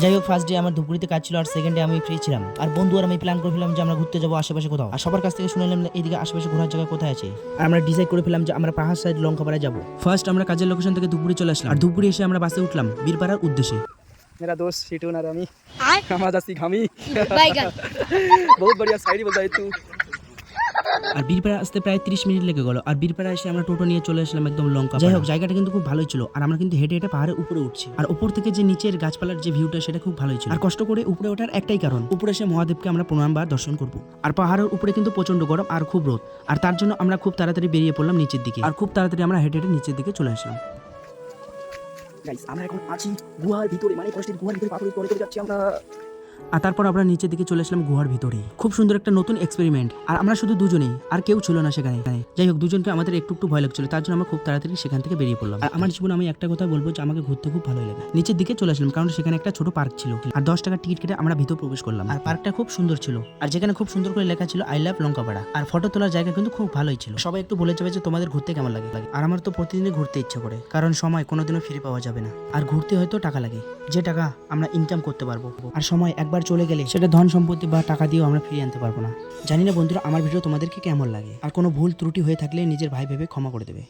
যাই হোক, first day আমার ধুপগুড়িতে কাজ ছিল আর সেকেন্ড ডে আমি ফ্রি ছিলাম। আর বন্ধু আর আমি প্ল্যান করে ফেলাম যে আমরা ঘুরতে যাবো আশেপাশে কোথাও। আর সবার কাছ থেকে শুনে নিলাম এইদিকে আশেপাশে ঘোরার জায়গা কোথায় আছে। আর আমরা ডিসাইড করে ফেলাম যে আমরা পাহাড় সাইড লঙ্কাপাড়ায় যাবো। ফার্স্ট আমরা কাজের লোকেশন থেকে ধুপগুড়ি চলে আসলাম। আর ধুপগুড়ি এসে আমরা বাসে উঠলাম বীরপাড়ার উদ্দেশ্যে। मेरा दोस्त सीटून और अमी हमारा सी घामी बहुत बढ़िया शायरी बोलता है तू। আর বীরপাড়া আসতে প্রায় 30 মিনিট লেগে গেল। আর বীরপাড়া এসে আমরা টোটো নিয়ে চলে আসলাম একদম লঙ্কা। যাই হোক, জায়গাটা কিন্তু খুব ভালোই ছিল। আর আমরা কিন্তু হেঁটে হেঁটে পাহাড়ের উপরে উঠছি। আর উপর থেকে যে নিচের গাছপালার যে ভিউটা সেটা খুব ভালোই ছিল। আর কষ্ট করে উপরে ওঠার একটাই কারণ, উপরে এসে মহাদেবকে আমরা প্রণামবার দর্শন করব। আর পাহাড়ের উপরে কিন্তু প্রচন্ড গরম আর খুব রোদ। আর তার জন্য আমরা খুব তাড়াতাড়ি বেরিয়ে পড়লাম নিচের দিকে। আর খুব তাড়াতাড়ি আমরা হেঁটে হেঁটে নিচের দিকে চলে আসলাম। গাইস আমরা এখন আছি গুহার ভিতরে, মানে ফরেস্টের গুহার ভিতরে পাথরের তলে তলে যাচ্ছি আমরা। আর তারপর আমরা নিচের দিকে চলে আসলাম গুহার ভিতরে। খুব সুন্দর একটা নতুন এক্সপেরিমেন্ট। আর আমরা শুধু দুজনেই, আর কেউ ছিল না সেখানে। যাই হোক, দুজনকে আমাদের একটু একটু ভয় লাগছিল, তার জন্য আমরা খুব তাড়াতাড়ি সেখান থেকে বেরিয়ে পড়লাম। আর আমার জীবনে আমি একটা কথা বলবো যে আমাকে ঘুরতে খুব ভালোই লাগে। নিচের দিকে চলে আসলাম কারণ সেখানে একটা ছোট পার্ক ছিল। আর 10 টাকার টিকিট কেটে আমরা ভিতর প্রবেশ করলাম। আর পার্কটা খুব সুন্দর ছিল। আর যেখানে খুব সুন্দর করে লেখা ছিল আই লাভ লঙ্কাপাড়া। আর ফটো তোলার জায়গা কিন্তু খুব ভালোই ছিল। সবাই একটু বলে যাবে যে তোমাদের ঘুরতে কেমন লাগে। আর আমার তো প্রতিদিনই ঘুরতে ইচ্ছে করে, কারণ সময় কোনোদিনও ফিরে পাওয়া যাবে না। আর ঘুরতে হয়তো টাকা লাগে, যে টাকা আমরা ইনকাম করতে পারবো। আর সময় একবার চলে গেলে সেটা ধন সম্পত্তি বা টাকা দিয়েও আমরা ফিরিয়ে আনতে পারবো না। জানি না বন্ধুরা আমার ভিডিও তোমাদেরকে কেমন লাগে। আর কোনো ভুল ত্রুটি হয়ে থাকলে নিজের ভাই ভেবে ক্ষমা করে দেবে।